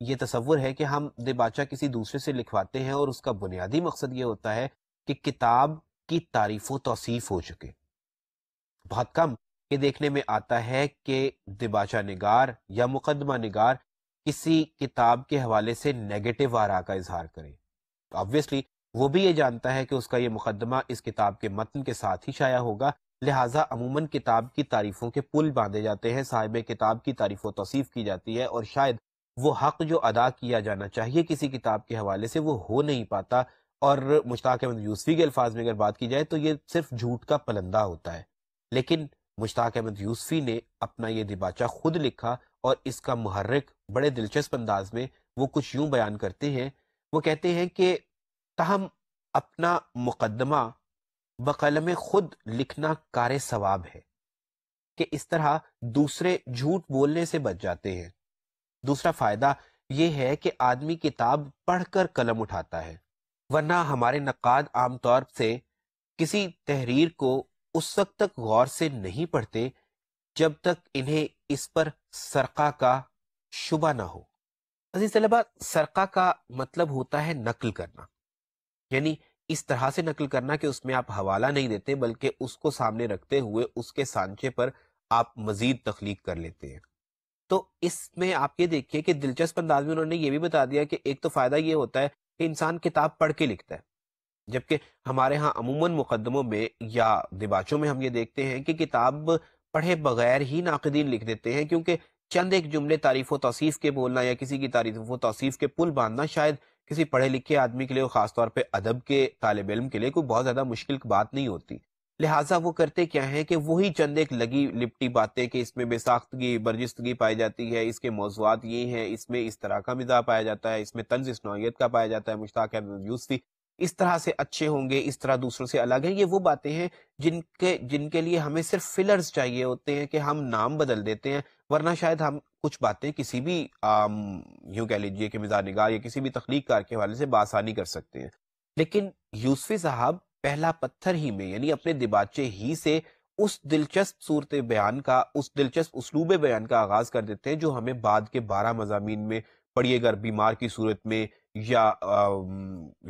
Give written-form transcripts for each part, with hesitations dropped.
یہ تصور ہے کہ ہم دباچہ کسی دوسرے سے لکھواتے ہیں اور اس کا بنیادی مقصد یہ ہوتا ہے کہ کتاب کی تعریف و توصیف ہو چکے. بہت کم یہ دیکھنے میں آتا ہے کہ دباچہ نگار یا مقدمہ نگار کسی کتاب کے حوالے سے نیگیٹو آراء کا اظہار کرے. آبویسلی وہ بھی یہ جانتا ہے کہ اس کا یہ مقدمہ اس کتاب کے متن کے ساتھ ہی شائع ہوگا، لہٰذا عموماً کتاب کی تعریفوں کے پل باندھے جاتے ہیں، صاحب کتاب کی تعریف و توصیف کی جاتی ہے، اور شاید وہ حق جو ادا کیا جانا چاہیے کسی کتاب کے حوالے سے وہ ہو نہیں پاتا. اور مشتاق احمد یوسفی کے الفاظ میں اگر بات کی جائے تو یہ صرف جھوٹ کا پلندہ ہوتا ہے. لیکن مشتاق احمد یوسفی نے اپنا یہ دباچہ خود لکھا، اور اس کا محرک بڑے دلچسپ انداز میں وہ کچھ یوں بیان کرتے ہیں. وہ کہتے ہیں کہ تاہم اپنا مقدمہ بقلم خود لکھنا کار ثواب ہے کہ اس طرح دوسرے جھوٹ بولنے سے بچ جاتے ہیں. دوسرا فائدہ یہ ہے کہ آدمی کتاب پڑھ کر قلم اٹھاتا ہے، ورنہ ہمارے نقاد عام طور سے کسی تحریر کو اس وقت تک غور سے نہیں پڑھتے جب تک انہیں اس پر سرقہ کا شبہ نہ ہو. عزیز طلبہ، سرقہ کا مطلب ہوتا ہے نقل کرنا، یعنی اس طرح سے نقل کرنا کہ اس میں آپ حوالہ نہیں دیتے بلکہ اس کو سامنے رکھتے ہوئے اس کے سانچے پر آپ مزید تخلیق کر لیتے ہیں. تو اس میں آپ یہ دیکھیے کہ دلچسپ انداز میں انہوں نے یہ بھی بتا دیا کہ ایک تو فائدہ یہ ہوتا ہے کہ انسان کتاب پڑھ کے لکھتا ہے، جبکہ ہمارے ہاں عموماً مقدموں میں یا دباچوں میں ہم یہ دیکھتے ہیں کہ کتاب پڑھے بغیر ہی ناقدین لکھ دیتے ہیں، کیونکہ چند ایک جملے تعریف و توصیف کے بولنا یا کسی کی تعریف و توصیف کے پل باندھنا شاید کسی پڑھے لکھے آدمی کے لیے، اور خاص طور پہ ادب کے طالب علم کے لیے، کوئی بہت زیادہ مشکل بات نہیں ہوتی. لہٰذا وہ کرتے کیا ہیں کہ وہی چند ایک لگی لپٹی باتیں کہ اس میں بے ساختگی برجستگی پائی جاتی ہے، اس کے موضوعات یہ ہیں، اس میں اس طرح کا مزاح پایا جاتا ہے، اس میں طنز اس نوعیت کا پایا جاتا ہے، مشتاق احمد یوسفی اس طرح سے اچھے ہوں گے، اس طرح دوسروں سے الگ ہیں. یہ وہ باتیں ہیں جن کے لیے ہمیں صرف فلرز چاہیے ہوتے ہیں کہ ہم نام بدل دیتے ہیں، ورنہ شاید ہم کچھ باتیں کسی بھی یوں کہہ لیجئے کہ مزاح نگار یا کسی بھی تخلیق کار کے حوالے سے بآسانی کر سکتے ہیں. لیکن یوسفی صاحب پہلا پتھر ہی میں، یعنی اپنے دباچے ہی سے اس دلچسپ صورت بیان کا، اس دلچسپ اسلوب بیان کا آغاز کر دیتے ہیں جو ہمیں بعد کے 12 مضامین میں پڑھیے گا، بیمار کی صورت میں یا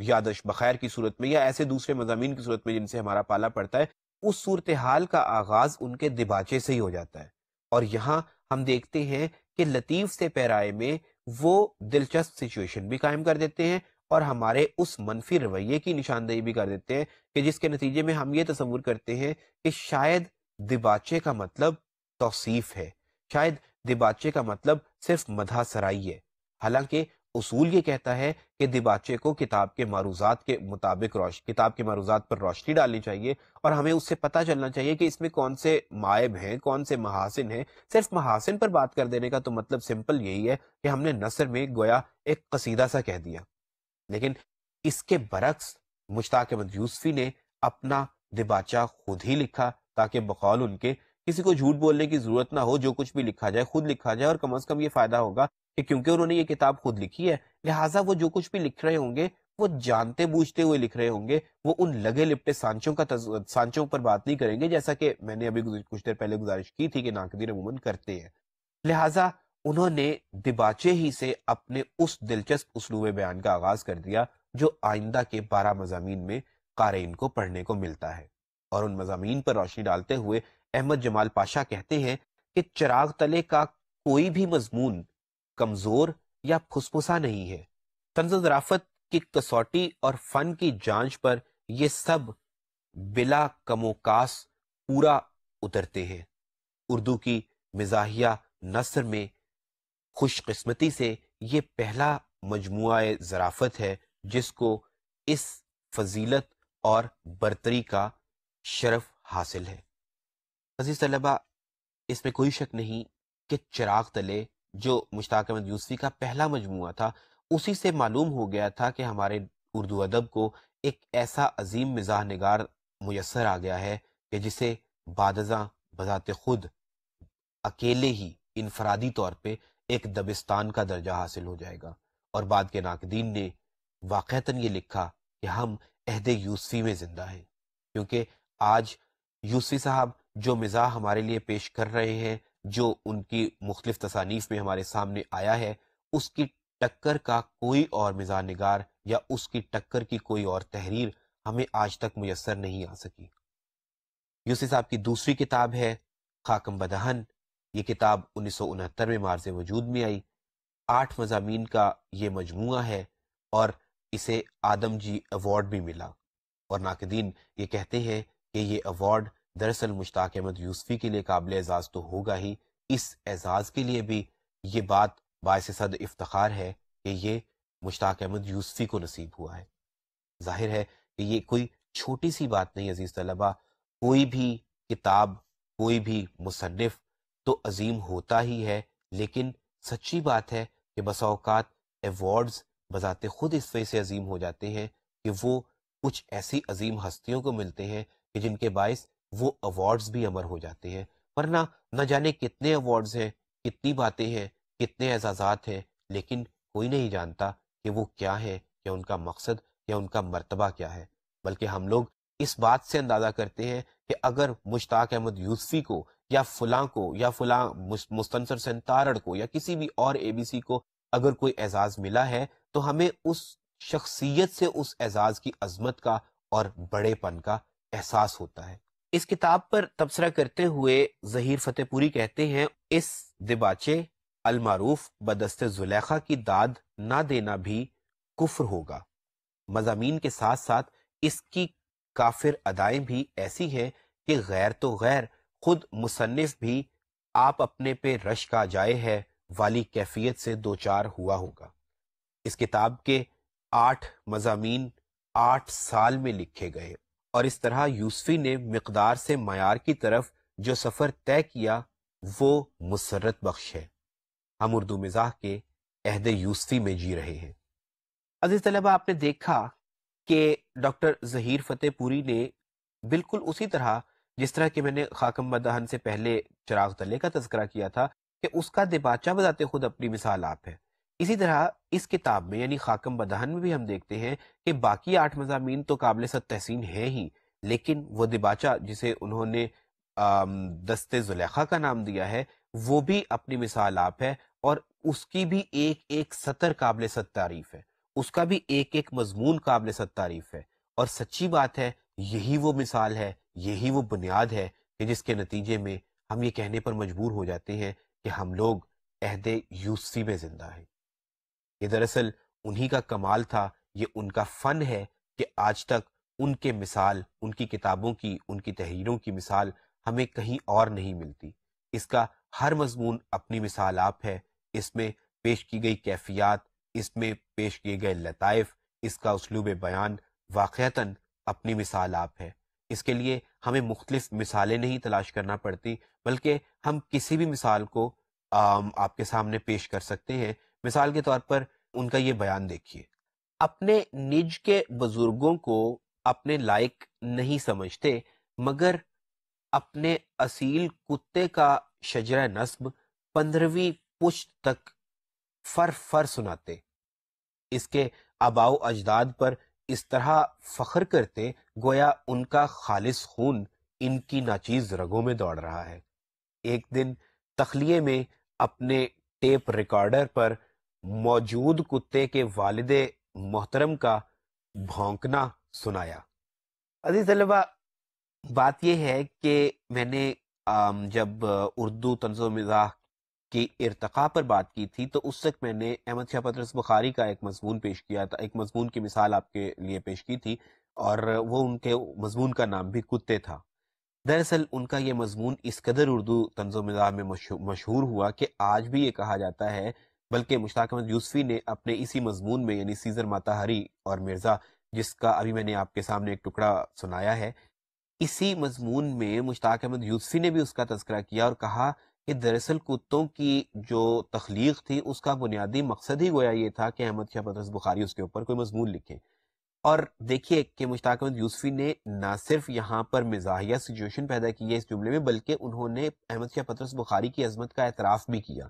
یادش بخیر کی صورت میں یا ایسے دوسرے مضامین کی صورت میں جن سے ہمارا پالا پڑتا ہے، اس صورتحال کا آغاز ان کے دباچے سے ہی ہو جاتا ہے. اور یہاں ہم دیکھتے ہیں کہ لطیف سے پیرائے میں وہ دلچسپ سچویشن بھی قائم کر دیتے ہیں اور ہمارے اس منفی رویے کی نشاندہی بھی کر دیتے ہیں کہ جس کے نتیجے میں ہم یہ تصور کرتے ہیں کہ شاید دباچے کا مطلب توصیف ہے، شاید دباچے کا مطلب صرف مدح سرائی ہے. حالانکہ اصول یہ کہتا ہے کہ دباچے کو کتاب کے معروضات کے مطابق کتاب کے معروضات پر روشنی ڈالنی چاہیے، اور ہمیں اس سے پتہ چلنا چاہیے کہ اس میں کون سے معائب ہیں، کون سے محاسن ہیں. صرف محاسن پر بات کر دینے کا تو مطلب سمپل یہی ہے کہ ہم نے نثر میں گویا ایک قصیدہ سا کہہ دیا. لیکن اس کے برعکس مشتاق احمد یوسفی نے اپنا دباچہ خود ہی لکھا تاکہ بقول ان کے کسی کو جھوٹ بولنے کی ضرورت نہ ہو، جو کچھ بھی لکھا جائے خود لکھا جائے. اور کم از کم یہ فائدہ ہوگا کہ کیونکہ انہوں نے یہ کتاب خود لکھی ہے، لہٰذا وہ جو کچھ بھی لکھ رہے ہوں گے وہ جانتے بوجھتے ہوئے لکھ رہے ہوں گے، وہ ان لگے لپٹے سانچوں پر بات نہیں کریں گے، جیسا کہ میں نے ابھی کچھ دیر پہلے گزارش کی تھی کہ ناقدین عموماً کرتے ہیں. لہٰذا انہوں نے دباچے ہی سے اپنے اس دلچسپ اسلوب بیان کا آغاز کر دیا جو آئندہ کے 12 مضامین میں قارئین کو پڑھنے کو ملتا ہے. اور ان مضامین پر روشنی ڈالتے ہوئے احمد جمال پاشا کہتے ہیں کہ چراغ تلے کا کوئی بھی مضمون کمزور یا پھسپھسا نہیں ہے. طنز و ظرافت کی کسوٹی اور فن کی جانچ پر یہ سب بلا کم و کاس پورا اترتے ہیں. اردو کی مزاحیہ نثر میں خوش قسمتی سے یہ پہلا مجموعہ ظرافت ہے جس کو اس فضیلت اور برتری کا شرف حاصل ہے. عزیز طلبہ، اس میں کوئی شک نہیں کہ چراغ تلے جو مشتاق احمد یوسفی کا پہلا مجموعہ تھا، اسی سے معلوم ہو گیا تھا کہ ہمارے اردو ادب کو ایک ایسا عظیم مزاح نگار میسر آ گیا ہے کہ جسے بعد ازاں بذات خود اکیلے ہی انفرادی طور پہ ایک دبستان کا درجہ حاصل ہو جائے گا. اور بعد کے ناقدین نے واقعتاً یہ لکھا کہ ہم عہد یوسفی میں زندہ ہیں، کیونکہ آج یوسفی صاحب جو مزاح ہمارے لیے پیش کر رہے ہیں، جو ان کی مختلف تصانیف میں ہمارے سامنے آیا ہے، اس کی ٹکر کا کوئی اور مزاح نگار یا اس کی ٹکر کی کوئی اور تحریر ہمیں آج تک میسر نہیں آ سکی۔ یوسفی صاحب کی دوسری کتاب ہے خاکم بدہن۔ یہ کتاب 1969 میں معرض وجود میں آئی۔ 8 مضامین کا یہ مجموعہ ہے اور اسے آدم جی ایوارڈ بھی ملا، اور ناقدین یہ کہتے ہیں کہ یہ ایوارڈ دراصل مشتاق احمد یوسفی کے لیے قابل اعزاز تو ہوگا ہی، اس اعزاز کے لیے بھی یہ بات باعث صد افتخار ہے کہ یہ مشتاق احمد یوسفی کو نصیب ہوا ہے۔ ظاہر ہے کہ یہ کوئی چھوٹی سی بات نہیں عزیز طلبہ، کوئی بھی کتاب، کوئی بھی مصنف تو عظیم ہوتا ہی ہے، لیکن سچی بات ہے کہ بسا اوقات ایوارڈز بذات خود اس وجہ سے عظیم ہو جاتے ہیں کہ وہ کچھ ایسی عظیم ہستیوں کو ملتے ہیں کہ جن کے باعث وہ ایوارڈز بھی امر ہو جاتے ہیں، ورنہ نہ جانے کتنے ایوارڈز ہیں، کتنی باتیں ہیں، کتنے اعزازات ہیں، لیکن کوئی نہیں جانتا کہ وہ کیا ہے، یا ان کا مقصد یا ان کا مرتبہ کیا ہے۔ بلکہ ہم لوگ اس بات سے اندازہ کرتے ہیں کہ اگر مشتاق احمد یوسفی کو یا فلاں کو یا فلاں مستنصر سین تارڑ کو یا کسی بھی اور اے بی سی کو اگر کوئی اعزاز ملا ہے تو ہمیں اس شخصیت سے اس اعزاز کی عظمت کا اور بڑے پن کا احساس ہوتا ہے۔ اس کتاب پر تبصرہ کرتے ہوئے ظہیر فتح پوری کہتے ہیں، اس دباچے المعروف بدست زلیخا کی داد نہ دینا بھی کفر ہوگا۔ مضامین کے ساتھ ساتھ اس کی کافر ادائیں بھی ایسی ہیں کہ غیر تو غیر، خود مصنف بھی آپ اپنے پہ رش کا جائے ہے والی کیفیت سے دوچار ہوا ہوگا۔ اس کتاب کے 8 مضامین 8 سال میں لکھے گئے، اور اس طرح یوسفی نے مقدار سے معیار کی طرف جو سفر طے کیا وہ مسرت بخش ہے۔ ہم اردو مزاح کے عہد یوسفی میں جی رہے ہیں۔ عزیز طلبہ، آپ نے دیکھا کہ ڈاکٹر ظہیر فتح پوری نے بالکل اسی طرح جس طرح کہ میں نے خاکم بدہن سے پہلے چراغ تلے کا تذکرہ کیا تھا کہ اس کا دباچہ بذات خود اپنی مثال آپ ہے، اسی طرح اس کتاب میں یعنی خاکم بدہن میں بھی ہم دیکھتے ہیں کہ باقی 8 مضامین تو قابل صد تحسین ہیں ہی، لیکن وہ دباچہ جسے انہوں نے دست زلیخا کا نام دیا ہے وہ بھی اپنی مثال آپ ہے، اور اس کی بھی ایک ایک سطر قابل صد تعریف ہے، اس کا بھی ایک ایک مضمون قابل صد تعریف ہے، اور سچی بات ہے یہی وہ مثال ہے، یہی وہ بنیاد ہے کہ جس کے نتیجے میں ہم یہ کہنے پر مجبور ہو جاتے ہیں کہ ہم لوگ عہد یوسفی میں زندہ ہیں۔ یہ دراصل انہی کا کمال تھا، یہ ان کا فن ہے کہ آج تک ان کے مثال، ان کی کتابوں کی، ان کی تحریروں کی مثال ہمیں کہیں اور نہیں ملتی۔ اس کا ہر مضمون اپنی مثال آپ ہے، اس میں پیش کی گئی کیفیات، اس میں پیش کیے گئے لطائف، اس کا اسلوب بیان واقعتاً اپنی مثال آپ ہے۔ اس کے لیے ہمیں مختلف مثالیں نہیں تلاش کرنا پڑتی، بلکہ ہم کسی بھی مثال کو آپ کے سامنے پیش کر سکتے ہیں۔ مثال کے طور پر ان کا یہ بیان دیکھیے، اپنے نج کے بزرگوں کو اپنے لائق نہیں سمجھتے، مگر اپنے اصیل کتے کا شجرہ نسب 15ویں پشت تک فر سناتے، اس کے آباء و اجداد پر اس طرح فخر کرتے گویا ان کا خالص خون ان کی ناچیز رگوں میں دوڑ رہا ہے۔ ایک دن تخلیے میں اپنے ٹیپ ریکارڈر پر موجود کتے کے والد محترم کا بھونکنا سنایا۔ عزیز طلبہ، بات یہ ہے کہ میں نے جب اردو طنز و مزاح کی ارتقاء پر بات کی تھی تو اس وقت میں نے احمد شاہ پطرس بخاری کا ایک مضمون پیش کیا تھا، ایک مضمون کی مثال آپ کے لیے پیش کی تھی، اور وہ ان کے مضمون کا نام بھی کتے تھا۔ دراصل ان کا یہ مضمون اس قدر اردو طنز و مزاح میں مشہور ہوا کہ آج بھی یہ کہا جاتا ہے، بلکہ مشتاق احمد یوسفی نے اپنے اسی مضمون میں یعنی سیزر ماتاہری اور مرزا، جس کا ابھی میں نے آپ کے سامنے ایک ٹکڑا سنایا ہے، اسی مضمون میں مشتاق احمد یوسفی نے بھی اس کا تذکرہ کیا اور کہا کہ دراصل کتوں کی جو تخلیق تھی اس کا بنیادی مقصد ہی گویا یہ تھا کہ احمد شاہ پطرس بخاری اس کے اوپر کوئی مضمون لکھیں۔ اور دیکھیے کہ مشتاق احمد یوسفی نے نہ صرف یہاں پر مزاحیہ سچویشن پیدا کی ہے اس جملے میں، بلکہ انہوں نے احمد شاہ پطرس بخاری کی عظمت کا اعتراف بھی کیا،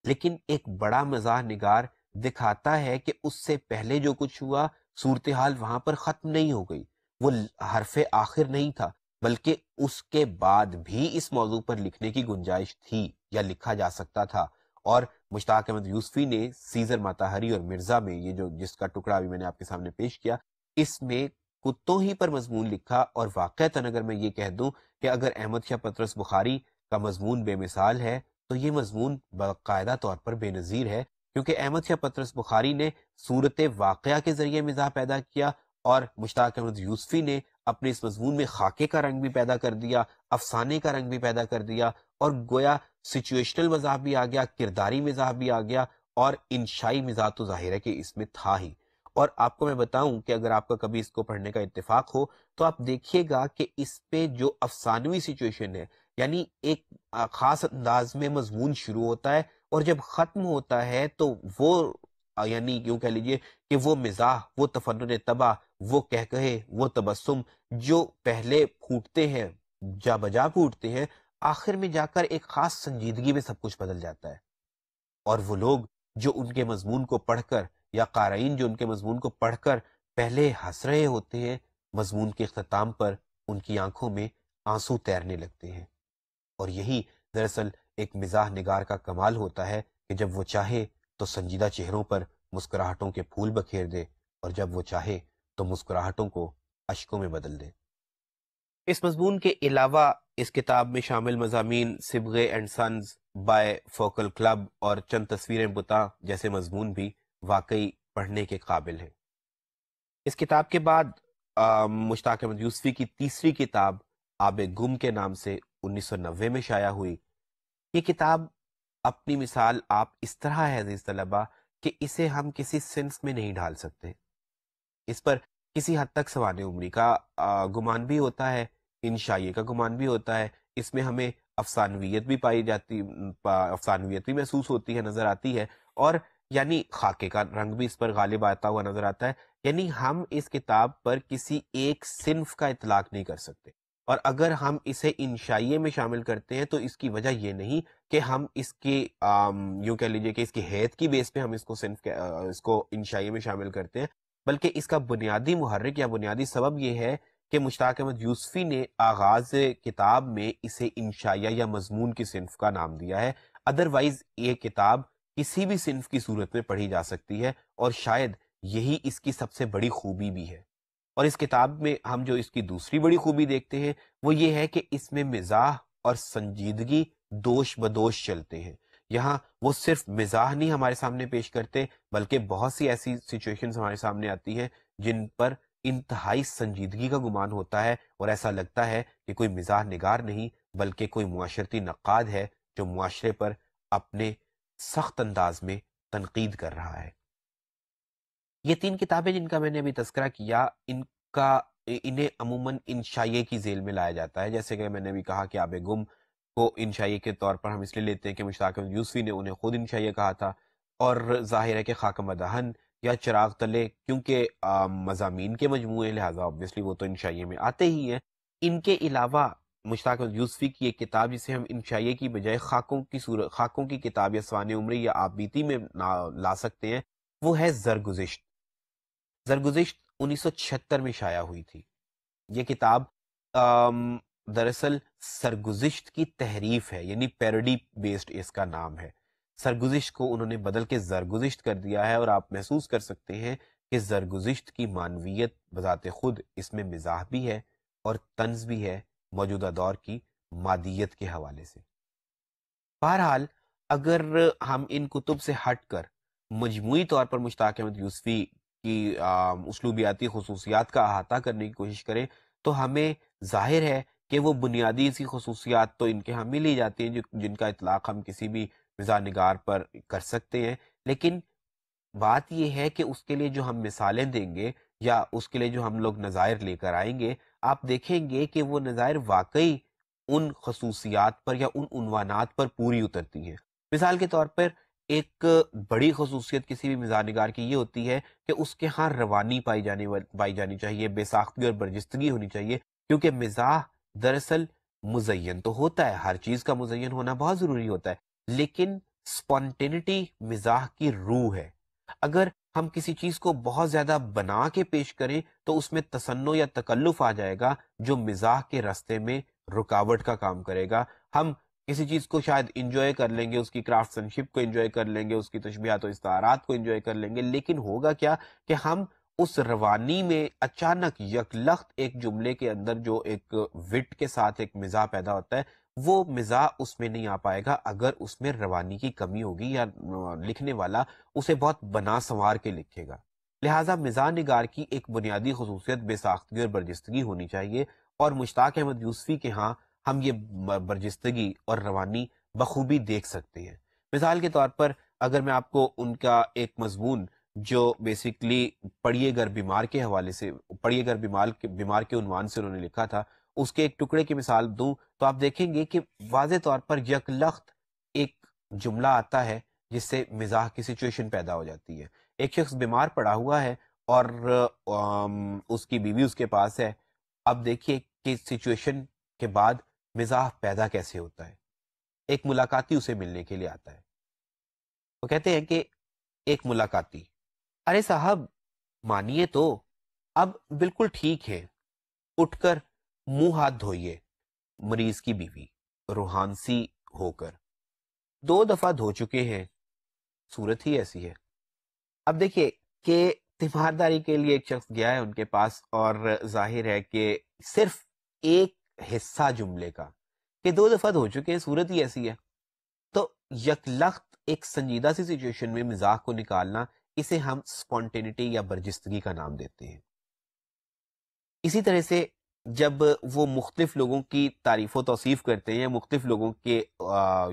لیکن ایک بڑا مزاح نگار دکھاتا ہے کہ اس سے پہلے جو کچھ ہوا صورتحال وہاں پر ختم نہیں ہو گئی، وہ حرف آخر نہیں تھا، بلکہ اس کے بعد بھی اس موضوع پر لکھنے کی گنجائش تھی یا لکھا جا سکتا تھا، اور مشتاق احمد یوسفی نے سیزر ماتاہری اور مرزا میں یہ جو جس کا ٹکڑا ابھی میں نے آپ کے سامنے پیش کیا، اس میں کتوں ہی پر مضمون لکھا، اور واقعتاً اگر میں یہ کہہ دوں کہ اگر احمد شاہ پطرس بخاری کا مضمون بے مثال ہے تو یہ مضمون باقاعدہ طور پر بے نظیر ہے، کیونکہ احمد شاہ پطرس بخاری نے صورت واقعہ کے ذریعے مزاح پیدا کیا، اور مشتاق احمد یوسفی نے اپنے اس مضمون میں خاکے کا رنگ بھی پیدا کر دیا، افسانے کا رنگ بھی پیدا کر دیا، اور گویا سچویشنل مزاح بھی آ گیا، کرداری مزاح بھی آ گیا، اور انشائی مزاح تو ظاہر ہے کہ اس میں تھا ہی۔ اور آپ کو میں بتاؤں کہ اگر آپ کا کبھی اس کو پڑھنے کا اتفاق ہو تو آپ دیکھیے گا کہ اس پہ جو افسانوی سچویشن ہے، یعنی ایک خاص انداز میں مضمون شروع ہوتا ہے اور جب ختم ہوتا ہے تو وہ یعنی یوں کہہ لیجئے کہ وہ مزاح، وہ تفنن طبع، وہ کہکہے، وہ تبسم جو پہلے پھوٹتے ہیں، جا بجا پھوٹتے ہیں، آخر میں جا کر ایک خاص سنجیدگی میں سب کچھ بدل جاتا ہے۔ اور وہ لوگ جو ان کے مضمون کو پڑھ کر، یا قارئین جو ان کے مضمون کو پڑھ کر پہلے ہنس رہے ہوتے ہیں، مضمون کے اختتام پر ان کی آنکھوں میں آنسو تیرنے لگتے ہیں۔ اور یہی دراصل ایک مزاح نگار کا کمال ہوتا ہے کہ جب وہ چاہے تو سنجیدہ چہروں پر مسکراہٹوں کے پھول بکھیر دے، اور جب وہ چاہے تو مسکراہٹوں کو اشکوں میں بدل دے۔ اس مضمون کے علاوہ اس کتاب میں شامل مضامین صبغے and sons, by focal club اور چند تصویریں بتاں جیسے مضمون بھی واقعی پڑھنے کے قابل ہیں۔ اس کتاب کے بعد مشتاق احمد یوسفی کی تیسری کتاب آب گم کے نام سے 1990 میں شائع ہوئی۔ یہ کتاب اپنی مثال آپ اس طرح ہے عزیز طلبہ کہ اسے ہم کسی صنف میں نہیں ڈھال سکتے۔ اس پر کسی حد تک سوانح عمری کا گمان بھی ہوتا ہے، انشائیے کا گمان بھی ہوتا ہے، اس میں ہمیں افسانویت بھی پائی جاتی، افسانویت بھی محسوس ہوتی ہے، نظر آتی ہے، اور یعنی خاکے کا رنگ بھی اس پر غالب آتا ہوا نظر آتا ہے۔ یعنی ہم اس کتاب پر کسی ایک صنف کا اطلاق نہیں کر سکتے، اور اگر ہم اسے انشائیے میں شامل کرتے ہیں تو اس کی وجہ یہ نہیں کہ ہم اس کے یوں کہہ لیجئے کہ اس کی حیت کی بیس پہ ہم اس کو اس کو انشائیے میں شامل کرتے ہیں، بلکہ اس کا بنیادی محرک یا بنیادی سبب یہ ہے کہ مشتاق احمد یوسفی نے آغاز کتاب میں اسے انشائیہ یا مضمون کی صنف کا نام دیا ہے۔ ادروائز یہ کتاب کسی بھی صنف کی صورت میں پڑھی جا سکتی ہے، اور شاید یہی اس کی سب سے بڑی خوبی بھی ہے۔ اور اس کتاب میں ہم جو اس کی دوسری بڑی خوبی دیکھتے ہیں وہ یہ ہے کہ اس میں مزاح اور سنجیدگی دوش بدوش چلتے ہیں۔ یہاں وہ صرف مزاح نہیں ہمارے سامنے پیش کرتے، بلکہ بہت سی ایسی سچویشنز ہمارے سامنے آتی ہیں جن پر انتہائی سنجیدگی کا گمان ہوتا ہے، اور ایسا لگتا ہے کہ کوئی مزاح نگار نہیں بلکہ کوئی معاشرتی نقاد ہے جو معاشرے پر اپنے سخت انداز میں تنقید کر رہا ہے۔ یہ تین کتابیں جن کا میں نے ابھی تذکرہ کیا، انہیں عموماً انشائیے کی ذیل میں لایا جاتا ہے، جیسے کہ میں نے بھی کہا کہ آب گم کو انشائیے کے طور پر ہم اس لیے لیتے ہیں کہ مشتاق احمد یوسفی نے انہیں خود انشائیے کہا تھا، اور ظاہر ہے کہ خاک مدہن یا چراغ تلے کیونکہ مضامین کے مجموعے لہٰذا obviously وہ تو انشائیے میں آتے ہی ہیں۔ ان کے علاوہ مشتاق احمد یوسفی کی ایک کتاب جسے ہم انشائیے کی بجائے خاکوں کی کتاب یا سوانح عمری یا آپ بیتی میں لا سکتے ہیں، وہ ہے زرگزشت۔ زرگزشت 1976 میں شائع ہوئی تھی۔ یہ کتاب دراصل سرگزشت کی تحریف ہے، یعنی پیروڈی بیسڈ اس کا نام ہے۔ سرگزشت کو انہوں نے بدل کے زرگزشت کر دیا ہے، اور آپ محسوس کر سکتے ہیں کہ زرگزشت کی معنویت بذات خود اس میں مزاح بھی ہے اور طنز بھی ہے موجودہ دور کی مادیت کے حوالے سے۔ بہرحال اگر ہم ان کتب سے ہٹ کر مجموعی طور پر مشتاق احمد یوسفی کی اسلوبیاتی خصوصیات کا احاطہ کرنے کی کوشش کریں تو ہمیں ظاہر ہے کہ وہ بنیادی سی خصوصیات تو ان کے ہاں مل ہی جاتی ہیں جن کا اطلاق ہم کسی بھی مزاح نگار پر کر سکتے ہیں، لیکن بات یہ ہے کہ اس کے لیے جو ہم مثالیں دیں گے یا اس کے لیے جو ہم لوگ نظائر لے کر آئیں گے، آپ دیکھیں گے کہ وہ نظائر واقعی ان خصوصیات پر یا ان عنوانات پر پوری اترتی ہیں۔ مثال کے طور پر ایک بڑی خصوصیت کسی بھی مزاح نگار کی یہ ہوتی ہے کہ اس کے ہاں روانی پائی جانی چاہیے، بے ساختگی اور برجستگی ہونی چاہیے، کیونکہ مزاح دراصل مزین تو ہوتا ہے، ہر چیز کا مزین ہونا بہت ضروری ہوتا ہے، لیکن سپونٹینٹی مزاح کی روح ہے۔ اگر ہم کسی چیز کو بہت زیادہ بنا کے پیش کریں تو اس میں تصنع یا تکلف آ جائے گا جو مزاح کے راستے میں رکاوٹ کا کام کرے گا۔ ہم کسی چیز کو شاید انجوائے کر لیں گے، اس کی کرافٹسمنشپ کو انجوائے کر لیں گے، اس کی تشبیہات و استعارات کو انجوائے کر لیں گے، لیکن ہوگا کیا کہ ہم اس روانی میں اچانک یکلخت ایک جملے کے اندر جو ایک وٹ کے ساتھ ایک مزاح پیدا ہوتا ہے، وہ مزاح اس میں نہیں آ پائے گا اگر اس میں روانی کی کمی ہوگی یا لکھنے والا اسے بہت بنا سنوار کے لکھے گا۔ لہٰذا مزاح نگار کی ایک بنیادی خصوصیت بے ساختگی اور برجستگی ہونی چاہیے، اور مشتاق احمد یوسفی کے ہاں ہم یہ برجستگی اور روانی بخوبی دیکھ سکتے ہیں۔ مثال کے طور پر اگر میں آپ کو ان کا ایک مضمون جو بیسیکلی پڑھیے گر بیمار کے حوالے سے، پڑھیے گر بیمار کے عنوان سے انہوں نے لکھا تھا، اس کے ایک ٹکڑے کی مثال دوں تو آپ دیکھیں گے کہ واضح طور پر یکلخت ایک جملہ آتا ہے جس سے مزاح کی سچویشن پیدا ہو جاتی ہے۔ ایک شخص بیمار پڑا ہوا ہے اور اس کی بیوی اس کے پاس ہے۔ اب دیکھیے کہ سچویشن کے بعد مزاح پیدا کیسے ہوتا ہے۔ ایک ملاقاتی اسے ملنے کے لیے آتا ہے، وہ کہتے ہیں کہ ایک ملاقاتی، ارے صاحب مانیے تو، اب بالکل ٹھیک ہے، اٹھ کر منہ ہاتھ دھوئیے۔ مریض کی بیوی روحانسی ہو کر، 2 دفعہ دھو چکے ہیں، صورت ہی ایسی ہے۔ اب دیکھیے کہ تیمارداری کے لیے ایک شخص گیا ہے ان کے پاس، اور ظاہر ہے کہ صرف ایک حصہ جملے کا کہ 2 دفعہ دھو چکے ہیں، صورت ہی ایسی ہے، تو یکلخت ایک سنجیدہ سی سچویشن میں مزاح کو نکالنا، اسے ہم سپونٹینٹی یا برجستگی کا نام دیتے ہیں۔ اسی طرح سے جب وہ مختلف لوگوں کی تعریف و توصیف کرتے ہیں یا مختلف لوگوں کے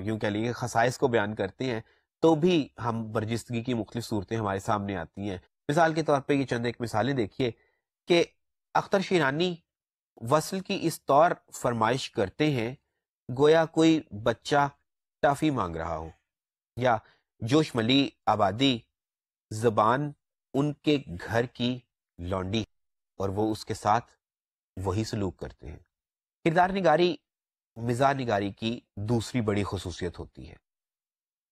یوں کہہ لیجیے خصائص کو بیان کرتے ہیں، تو بھی ہم برجستگی کی مختلف صورتیں ہمارے سامنے آتی ہیں۔ مثال کے طور پہ یہ چند ایک مثالیں دیکھیے کہ اختر شیرانی وصل کی اس طور فرمائش کرتے ہیں گویا کوئی بچہ ٹافی مانگ رہا ہو، یا جوش ملی آبادی زبان ان کے گھر کی لونڈی اور وہ اس کے ساتھ وہی سلوک کرتے ہیں۔ کردار نگاری مزاح نگاری کی دوسری بڑی خصوصیت ہوتی ہے۔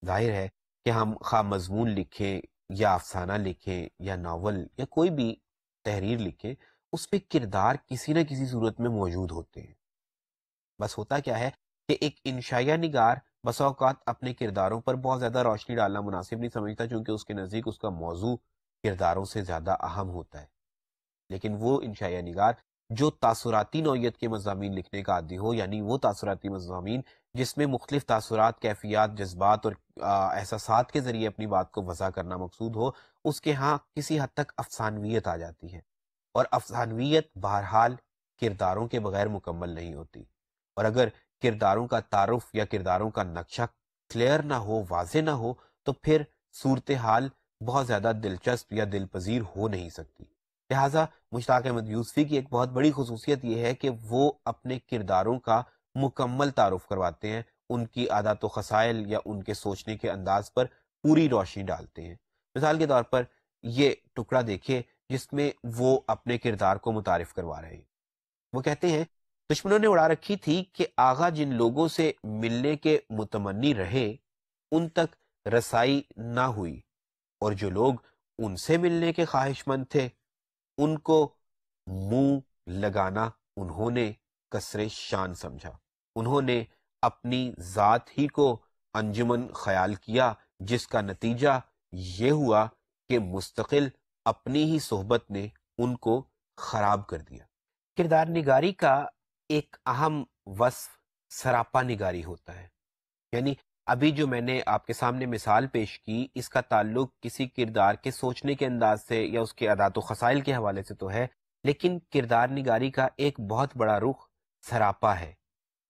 ظاہر ہے کہ ہم خواہ مضمون لکھیں یا افسانہ لکھیں یا ناول یا کوئی بھی تحریر لکھیں، اس میں کردار کسی نہ کسی صورت میں موجود ہوتے ہیں۔ بس ہوتا کیا ہے کہ ایک انشائیہ نگار بسا اوقات اپنے کرداروں پر بہت زیادہ روشنی ڈالنا مناسب نہیں سمجھتا، چونکہ اس کے نزدیک اس کا موضوع کرداروں سے زیادہ اہم ہوتا ہے۔ لیکن وہ انشائیہ نگار جو تاثراتی نوعیت کے مضامین لکھنے کا عادی ہو، یعنی وہ تاثراتی مضامین جس میں مختلف تاثرات، کیفیات، جذبات اور احساسات کے ذریعے اپنی بات کو وضع کرنا مقصود ہو، اس کے ہاں کسی حد تک افسانویت آ جاتی ہے، اور افسانویت بہرحال کرداروں کے بغیر مکمل نہیں ہوتی۔ اور اگر کرداروں کا تعارف یا کرداروں کا نقشہ کلیئر نہ ہو، واضح نہ ہو، تو پھر صورتحال بہت زیادہ دلچسپ یا دل پذیر ہو نہیں سکتی۔ لہٰذا مشتاق احمد یوسفی کی ایک بہت بڑی خصوصیت یہ ہے کہ وہ اپنے کرداروں کا مکمل تعارف کرواتے ہیں، ان کی عادات و خصائل یا ان کے سوچنے کے انداز پر پوری روشنی ڈالتے ہیں۔ مثال کے طور پر یہ ٹکڑا دیکھیے جس میں وہ اپنے کردار کو متعارف کروا رہے ہیں۔ وہ کہتے ہیں دشمنوں نے اڑا رکھی تھی کہ آغا جن لوگوں سے ملنے کے متمنی رہے ان تک رسائی نہ ہوئی، اور جو لوگ ان سے ملنے کے خواہش مند تھے ان کو منہ لگانا انہوں نے کسر شان سمجھا۔ انہوں نے اپنی ذات ہی کو انجمن خیال کیا، جس کا نتیجہ یہ ہوا کہ مستقل اپنی ہی صحبت نے ان کو خراب کر دیا۔ کردار نگاری کا ایک اہم وصف سراپا نگاری ہوتا ہے، یعنی ابھی جو میں نے آپ کے سامنے مثال پیش کی، اس کا تعلق کسی کردار کے سوچنے کے انداز سے یا اس کے عادات و خصائل کے حوالے سے تو ہے، لیکن کردار نگاری کا ایک بہت بڑا رخ سراپا ہے،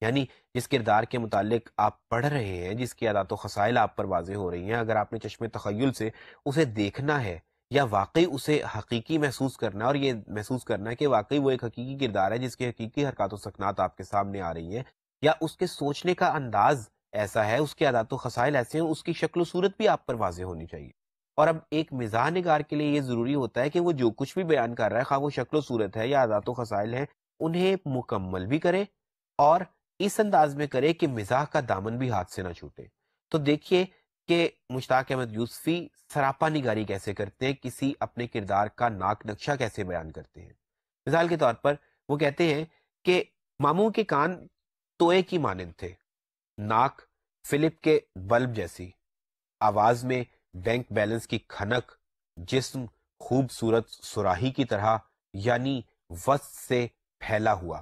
یعنی جس کردار کے متعلق آپ پڑھ رہے ہیں، جس کی عادات و خصائل آپ پر واضح ہو رہی ہیں، اگر آپ نے چشم تخیل سے اسے دیکھنا ہے یا واقعی اسے حقیقی محسوس کرنا اور یہ محسوس کرنا ہے کہ واقعی وہ ایک حقیقی کردار ہے جس کی حقیقی حرکات و سکنات آپ کے سامنے آ رہی ہیں، یا اس کے سوچنے کا انداز ایسا ہے، اس کے عادات و خصائل ایسے ہیں، اس کی شکل و صورت بھی آپ پر واضح ہونی چاہیے۔ اور اب ایک مزاح نگار کے لیے یہ ضروری ہوتا ہے کہ وہ جو کچھ بھی بیان کر رہا ہے، خواہ وہ شکل و صورت ہے یا عادات و خصائل ہیں، انہیں مکمل بھی کرے اور اس انداز میں کرے کہ مزاح کا دامن بھی ہاتھ سے نہ چھوٹے۔ تو دیکھیے کہ مشتاق احمد یوسفی سراپا نگاری کیسے کرتے ہیں، کسی اپنے کردار کا ناک نقشہ کیسے بیان کرتے ہیں۔ مثال کے طور پر وہ کہتے ہیں کہ ماموں کے کان توئے کی مانند تھے، ناک فلپ کے بلب جیسی، آواز میں بینک بیلنس کی کھنک، جسم خوبصورت سراہی کی طرح یعنی وسط سے پھیلا ہوا۔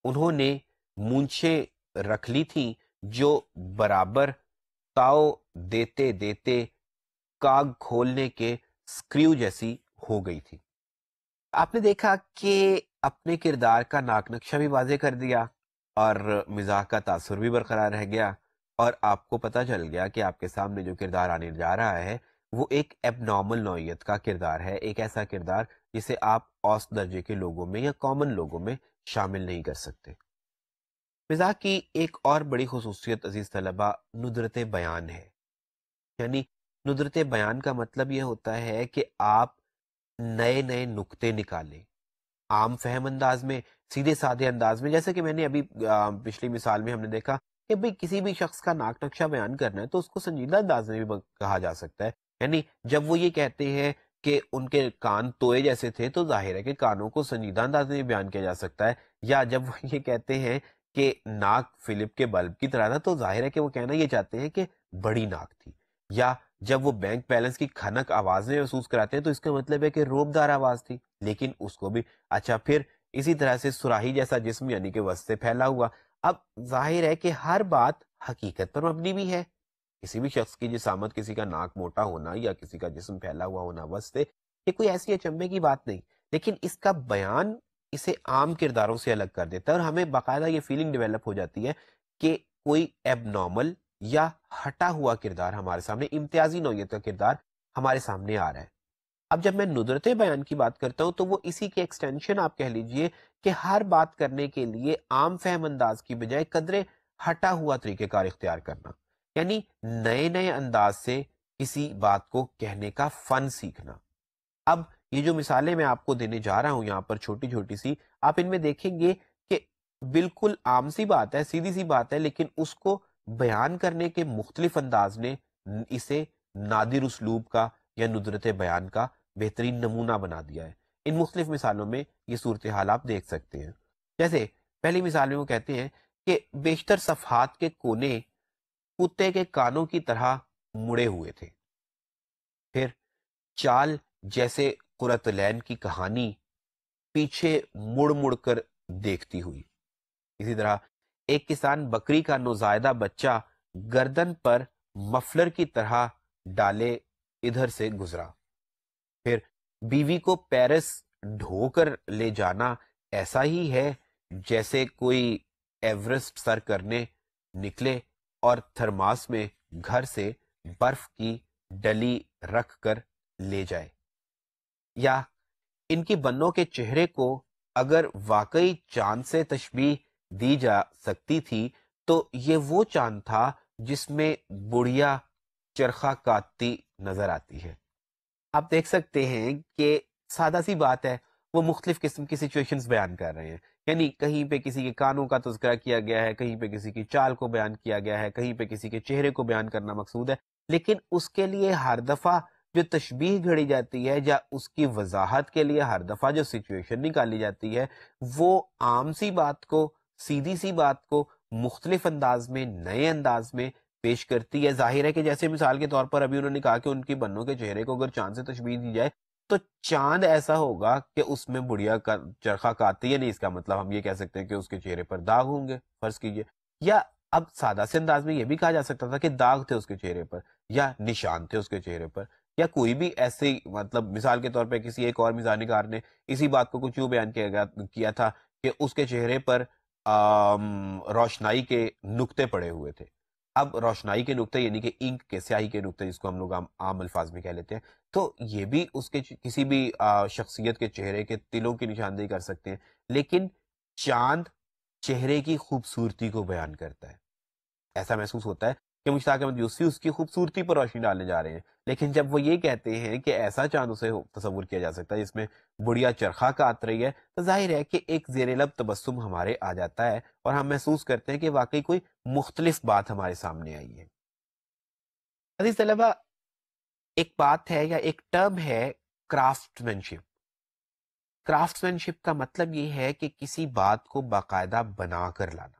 انہوں نے مونچھیں رکھ لی تھیں جو برابر تاؤ دیتے دیتے کاگ کھولنے کے سکریو جیسی ہو گئی تھی۔ آپ نے دیکھا کہ اپنے کردار کا ناک نقشہ بھی واضح کر دیا اور مزاح کا تاثر بھی برقرار رہ گیا، اور آپ کو پتہ چل گیا کہ آپ کے سامنے جو کردار آنے جا رہا ہے وہ ایک ایب نارمل نوعیت کا کردار ہے، ایک ایسا کردار جسے آپ اوسط درجے کے لوگوں میں یا کامن لوگوں میں شامل نہیں کر سکتے۔ مزاح کی ایک اور بڑی خصوصیت عزیز طلبہ ندرت بیان ہے، یعنی ندرت بیان کا مطلب یہ ہوتا ہے کہ آپ نئے نئے نکتے نکالیں عام فہم انداز میں، سیدھے سادھے انداز میں۔ جیسے کہ میں نے ابھی پچھلی مثال میں ہم نے دیکھا کہ بھئی کسی بھی شخص کا ناک نقشہ بیان کرنا ہے تو اس کو سنجیدہ انداز میں بھی کہا جا سکتا ہے، یعنی جب وہ یہ کہتے ہیں کہ ان کے کان توئے جیسے تھے تو ظاہر ہے کہ کانوں کو سنجیدہ انداز میں بھی بیان کیا جا سکتا ہے، یا جب وہ یہ کہتے ہیں کہ ناک فلپ کے بلب کی طرح تھا تو ظاہر ہے کہ وہ کہنا یہ چاہتے ہیں کہ بڑی ناک تھی، یا جب وہ بینک بیلنس کی کھنک آواز میں محسوس کراتے ہیں تو اس کا مطلب ہے کہ روبدار آواز تھی، لیکن اس کو بھی اچھا پھر اسی طرح سے سراہی جیسا جسم یعنی کہ وسط سے پھیلا ہوا۔ اب ظاہر ہے کہ ہر بات حقیقت پر مبنی بھی ہے، کسی بھی شخص کی جسامت، کسی کا ناک موٹا ہونا یا کسی کا جسم پھیلا ہوا ہونا وسط سے، یہ کوئی ایسی اچنبے کی بات نہیں، لیکن اس کا بیان اسے عام کرداروں سے الگ کر دیتا ہے، اور ہمیں باقاعدہ یہ فیلنگ ڈیولپ ہو جاتی ہے کہ کوئی ایب نارمل یا ہٹا ہوا کردار ہمارے سامنے، امتیازی نوعیت کا کردار ہمارے سامنے آ رہا ہے۔ اب جب میں ندرت بیان کی بات کرتا ہوں تو وہ اسی کے ایکسٹینشن آپ کہہ لیجئے کہ ہر بات کرنے کے لیے عام فہم انداز کی بجائے قدرے ہٹا ہوا طریقہ کار اختیار کرنا، یعنی نئے نئے انداز سے کسی بات کو کہنے کا فن سیکھنا۔ اب یہ جو مثالیں میں آپ کو دینے جا رہا ہوں یہاں پر چھوٹی چھوٹی سی، آپ ان میں دیکھیں گے کہ بالکل عام سی بات ہے، سیدھی سی بات ہے، لیکن اس کو بیان کرنے کے مختلف انداز نے اسے نادر اسلوب کا یا ندرت بیان کا بہترین نمونہ بنا دیا ہے۔ ان مختلف مثالوں میں یہ صورتحال آپ دیکھ سکتے ہیں۔ جیسے پہلی مثال میں وہ کہتے ہیں کہ بیشتر صفحات کے کونے کتے کے کانوں کی طرح مڑے ہوئے تھے۔ پھر چال جیسے قرۃ العین کی کہانی پیچھے مڑ مڑ کر دیکھتی ہوئی۔ اسی طرح ایک کسان بکری کا نوزائیدہ بچہ گردن پر مفلر کی طرح ڈالے ادھر سے گزرا۔ پھر بیوی کو پیرس ڈھو کر لے جانا ایسا ہی ہے جیسے کوئی ایورسٹ سر کرنے نکلے اور تھرماس میں گھر سے برف کی ڈلی رکھ کر لے جائے۔ یا ان کی بنوں کے چہرے کو اگر واقعی چاند سے تشبیہ دی جا سکتی تھی تو یہ وہ چاند تھا جس میں بڑھیا چرخہ کاٹتی نظر آتی ہے۔ آپ دیکھ سکتے ہیں کہ سادہ سی بات ہے، وہ مختلف قسم کی سچویشنز بیان کر رہے ہیں، یعنی کہیں پہ کسی کے کانوں کا تذکرہ کیا گیا ہے، کہیں پہ کسی کی چال کو بیان کیا گیا ہے، کہیں پہ کسی کے چہرے کو بیان کرنا مقصود ہے، لیکن اس کے لیے ہر دفعہ جو تشبیہ گھڑی جاتی ہے یا اس کی وضاحت کے لیے ہر دفعہ جو سچویشن نکالی جاتی ہے وہ عام سی بات کو، سیدھی سی بات کو مختلف انداز میں، نئے انداز میں پیش کرتی ہے۔ ظاہر ہے کہ جیسے مثال کے طور پر ابھی انہوں نے کہا کہ ان کی بنوں کے چہرے کو اگر چاند سے تشبیہ دی جائے تو چاند ایسا ہوگا کہ اس میں بڑھیا کا چرخہ کاتی ہے، نہیں اس کا مطلب ہم یہ کہہ سکتے ہیں کہ اس کے چہرے پر داغ ہوں گے فرض کیجئے، یا اب سادہ سے انداز میں یہ بھی کہا جا سکتا تھا کہ داغ تھے اس کے چہرے پر یا نشان تھے اس کے چہرے پر، یا کوئی بھی ایسی مطلب مثال کے طور پہ کسی ایک اور میزانی کار نے اسی بات کو کچھ یوں بیان کیا تھا کہ اس کے چہرے پر روشنائی کے نقطے پڑے ہوئے تھے۔ اب روشنائی کے نقطے یعنی کہ انک کے، سیاہی کے نقطے جس کو ہم لوگ عام الفاظ میں کہہ لیتے ہیں، تو یہ بھی اس کے کسی بھی شخصیت کے چہرے کے تلوں کی نشاندہی کر سکتے ہیں، لیکن چاند چہرے کی خوبصورتی کو بیان کرتا ہے۔ ایسا محسوس ہوتا ہے کہ مشتاق احمد یوسفی اس کی خوبصورتی پر روشنی ڈالنے جا رہے ہیں، لیکن جب وہ یہ کہتے ہیں کہ ایسا چاند اسے تصور کیا جا سکتا ہے جس میں بڑھیا چرخہ کاٹ رہی ہے، تو ظاہر ہے کہ ایک زیر لب تبسم ہمارے آ جاتا ہے اور ہم محسوس کرتے ہیں کہ واقعی کوئی مختلف بات ہمارے سامنے آئی ہے۔ عزیز طلبہ، ایک بات ہے یا ایک ٹرم ہے کرافٹ مینشپ۔ کرافٹ مینشپ کا مطلب یہ ہے کہ کسی بات کو باقاعدہ بنا کر لانا،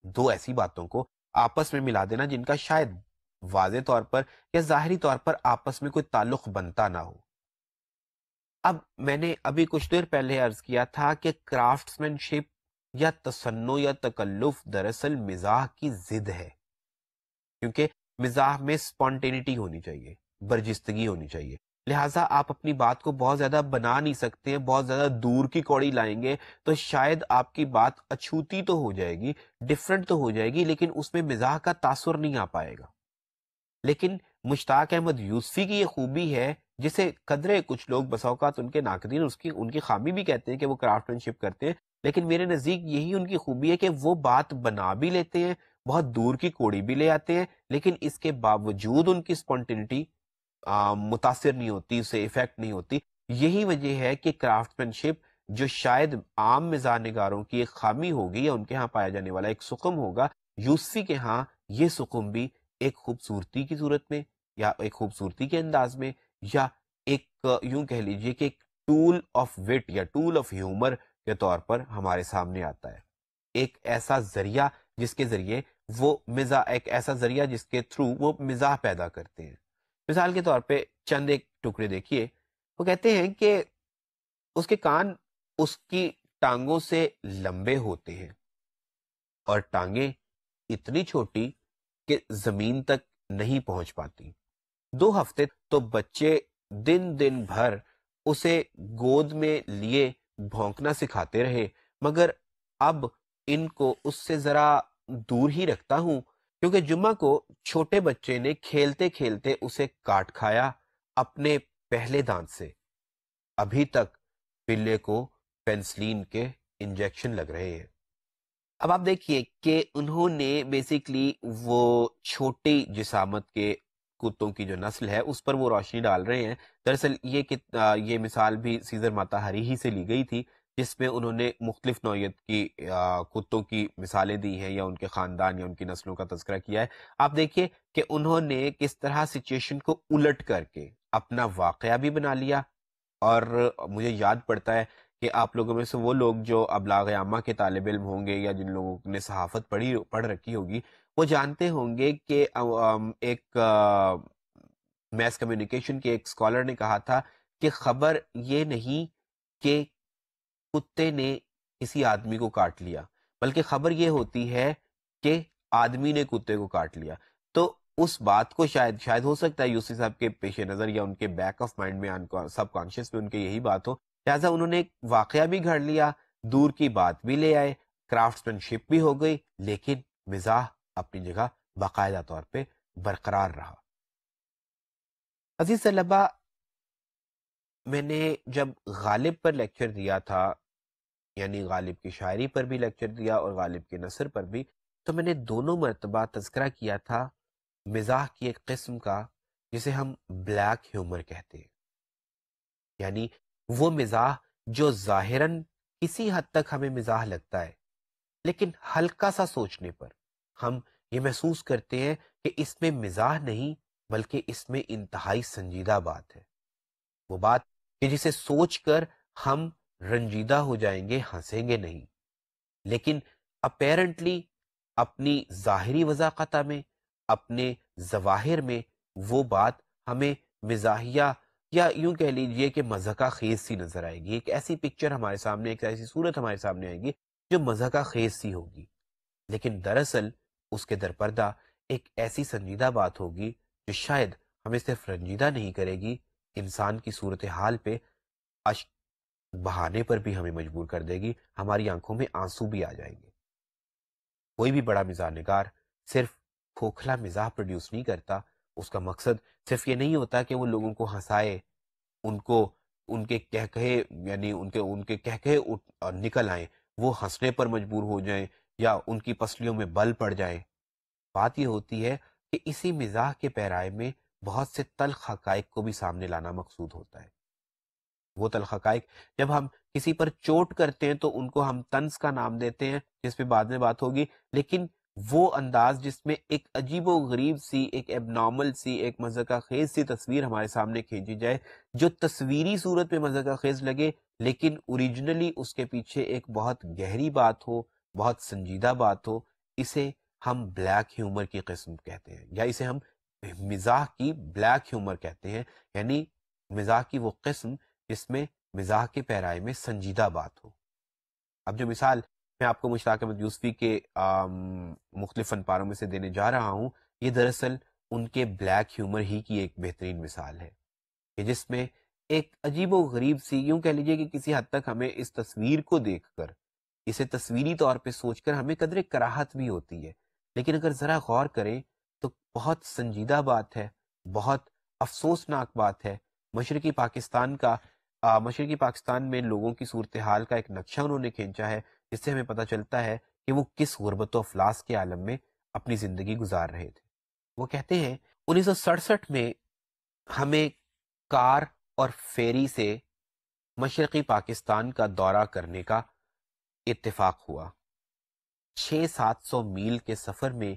دو ایسی باتوں کو آپس میں ملا دینا جن کا شاید واضح طور پر یا ظاہری طور پر آپس میں کوئی تعلق بنتا نہ ہو۔ اب میں نے ابھی کچھ دیر پہلے عرض کیا تھا کہ کرافٹسمین شپ یا تصنع یا تکلف دراصل مزاح کی ضد ہے، کیونکہ مزاح میں سپونٹینٹی ہونی چاہیے، برجستگی ہونی چاہیے، لہٰذا آپ اپنی بات کو بہت زیادہ بنا نہیں سکتے ہیں، بہت زیادہ دور کی کوڑی لائیں گے تو شاید آپ کی بات اچھوتی تو ہو جائے گی، ڈفرنٹ تو ہو جائے گی، لیکن اس میں مزاح کا تاثر نہیں آ پائے گا۔ لیکن مشتاق احمد یوسفی کی یہ خوبی ہے، جسے قدرے کچھ لوگ بسا اوقات ان کے ناقدین ان کی خامی بھی کہتے ہیں کہ وہ کرافٹ مین شپ کرتے ہیں، لیکن میرے نزدیک یہی ان کی خوبی ہے کہ وہ بات بنا بھی لیتے ہیں، بہت دور کی کوڑی بھی لے آتے ہیں، لیکن اس کے باوجود ان کی سپونٹینٹی متاثر نہیں ہوتی، اسے افیکٹ نہیں ہوتی۔ یہی وجہ ہے کہ کرافٹ مین شپ جو شاید عام مزاح نگاروں کی ایک خامی ہوگی یا ان کے ہاں پایا جانے والا ایک سقم ہوگا، یوسفی کے ہاں یہ سقم بھی ایک خوبصورتی کی صورت میں یا ایک خوبصورتی کے انداز میں یا ایک یوں کہہ لیجئے کہ ایک ٹول آف وٹ یا ٹول آف ہیومر کے طور پر ہمارے سامنے آتا ہے۔ ایک ایسا ذریعہ جس کے ذریعے وہ مزاح، ایک ایسا ذریعہ جس کے تھرو وہ مزاح پیدا کرتے ہیں۔ مثال کے طور پہ چند ایک ٹکڑے دیکھیے، وہ کہتے ہیں کہ اس کے کان اس کی ٹانگوں سے لمبے ہوتے ہیں اور ٹانگیں اتنی چھوٹی کہ زمین تک نہیں پہنچ پاتی۔ 2 ہفتے تو بچے دن بھر اسے گود میں لیے بھونکنا سکھاتے رہے، مگر اب ان کو اس سے ذرا دور ہی رکھتا ہوں، کیونکہ جمعہ کو چھوٹے بچے نے کھیلتے کھیلتے اسے کاٹ کھایا اپنے پہلے دانت سے۔ ابھی تک پلے کو پینسلین کے انجیکشن لگ رہے ہیں۔ اب آپ دیکھیے کہ انہوں نے بیسیکلی وہ چھوٹی جسامت کے کتوں کی جو نسل ہے اس پر وہ روشنی ڈال رہے ہیں۔ دراصل یہ مثال بھی سیزر ماتاہری ہی سے لی گئی تھی، جس میں انہوں نے مختلف نوعیت کی کتوں کی مثالیں دی ہیں یا ان کے خاندان یا ان کی نسلوں کا تذکرہ کیا ہے۔ آپ دیکھیے کہ انہوں نے کس طرح سچویشن کو الٹ کر کے اپنا واقعہ بھی بنا لیا، اور مجھے یاد پڑتا ہے کہ آپ لوگوں میں سے وہ لوگ جو ابلاغ عامہ کے طالب علم ہوں گے یا جن لوگوں نے صحافت پڑھ رکھی ہوگی، وہ جانتے ہوں گے کہ ایک میس کمیونیکیشن کے ایک اسکالر نے کہا تھا کہ خبر یہ نہیں کہ کتے نے کسی آدمی کو کاٹ لیا، بلکہ خبر یہ ہوتی ہے کہ آدمی نے کتے کو کاٹ لیا۔ تو اس بات کو شاید ہو سکتا ہے یوسفی صاحب کے پیش نظر یا ان کے بیک آف مائنڈ میں سب کانشیس میں ان کے یہی بات ہو، لہٰذا انہوں نے ایک واقعہ بھی گھڑ لیا، دور کی بات بھی لے آئے، کرافٹس مین شپ بھی ہو گئی، لیکن مزاح اپنی جگہ باقاعدہ طور پہ برقرار رہا۔ عزیز طلبہ، میں نے جب غالب پر لیکچر دیا تھا، یعنی غالب کی شاعری پر بھی لیکچر دیا اور غالب کے نثر پر بھی، تو میں نے دونوں مرتبہ تذکرہ کیا تھا مزاح کی ایک قسم کا جسے ہم بلیک ہیومر کہتے ہیں، یعنی وہ مزاح جو ظاہراً کسی حد تک ہمیں مزاح لگتا ہے، لیکن ہلکا سا سوچنے پر ہم یہ محسوس کرتے ہیں کہ اس میں مزاح نہیں بلکہ اس میں انتہائی سنجیدہ بات ہے، وہ بات کہ جسے سوچ کر ہم رنجیدہ ہو جائیں گے، ہنسیں گے نہیں، لیکن اپیرنٹلی اپنی ظاہری وضاحت میں، اپنے ظواہر میں وہ بات ہمیں مزاحیہ یا یوں کہہ لیجئے کہ مضحکہ خیز سی نظر آئے گی۔ ایک ایسی پکچر ہمارے سامنے، ایک ایسی صورت ہمارے سامنے آئے گی جو مضحکہ خیز سی ہوگی، لیکن دراصل اس کے درپردہ ایک ایسی سنجیدہ بات ہوگی جو شاید ہمیں صرف رنجیدہ نہیں کرے گی، انسان کی صورتحال پہ اشک بہانے پر بھی ہمیں مجبور کر دے گی، ہماری آنکھوں میں آنسو بھی آ جائیں گے۔ کوئی بھی بڑا مزاح نگار صرف کھوکھلا مزاح پروڈیوس نہیں کرتا، اس کا مقصد صرف یہ نہیں ہوتا کہ وہ لوگوں کو ہنسائے، ان کو ان کے کہکہے یعنی ان کے کہکہے نکل آئیں، وہ ہنسنے پر مجبور ہو جائیں یا ان کی پسلیوں میں بل پڑ جائیں۔ بات یہ ہوتی ہے کہ اسی مزاح کے پیرائے میں بہت سے تلخ حقائق کو بھی سامنے لانا مقصود ہوتا ہے۔ وہ تلخ حقائق جب ہم کسی پر چوٹ کرتے ہیں تو ان کو ہم طنز کا نام دیتے ہیں، جس پہ بعد میں بات ہوگی، لیکن وہ انداز جس میں ایک عجیب و غریب سی، ایک ایب نارمل سی، ایک مضحکہ خیز سی تصویر ہمارے سامنے کھینچی جائے، جو تصویری صورت میں مضحکہ خیز لگے لیکن اوریجنلی اس کے پیچھے ایک بہت گہری بات ہو، بہت سنجیدہ بات ہو، اسے ہم بلیک ہیومر کی قسم کہتے ہیں، یا اسے ہم مزاح کی بلیک ہیومر کہتے ہیں، یعنی مزاح کی وہ قسم جس میں مزاح کے پیرائے میں سنجیدہ بات ہو۔ اب جو مثال میں آپ کو مشتاق احمد یوسفی کے مختلف فن پاروں میں سے دینے جا رہا ہوں، یہ دراصل ان کے بلیک ہیومر ہی کی ایک بہترین مثال ہے، کہ جس میں ایک عجیب و غریب سی، یوں کہہ لیجیے کہ کسی حد تک ہمیں اس تصویر کو دیکھ کر، اسے تصویری طور پہ سوچ کر ہمیں قدرے کراہت بھی ہوتی ہے، لیکن اگر ذرا غور کریں تو بہت سنجیدہ بات ہے، بہت افسوسناک بات ہے۔ مشرقی پاکستان کا مشرقی پاکستان میں لوگوں کی صورتحال کا ایک نقشہ انہوں نے کھینچا ہے، جس سے ہمیں پتہ چلتا ہے کہ وہ کس غربت و افلاس کے عالم میں اپنی زندگی گزار رہے تھے۔ وہ کہتے ہیں 1967 میں ہمیں کار اور فیری سے مشرقی پاکستان کا دورہ کرنے کا اتفاق ہوا۔ 600-700 میل کے سفر میں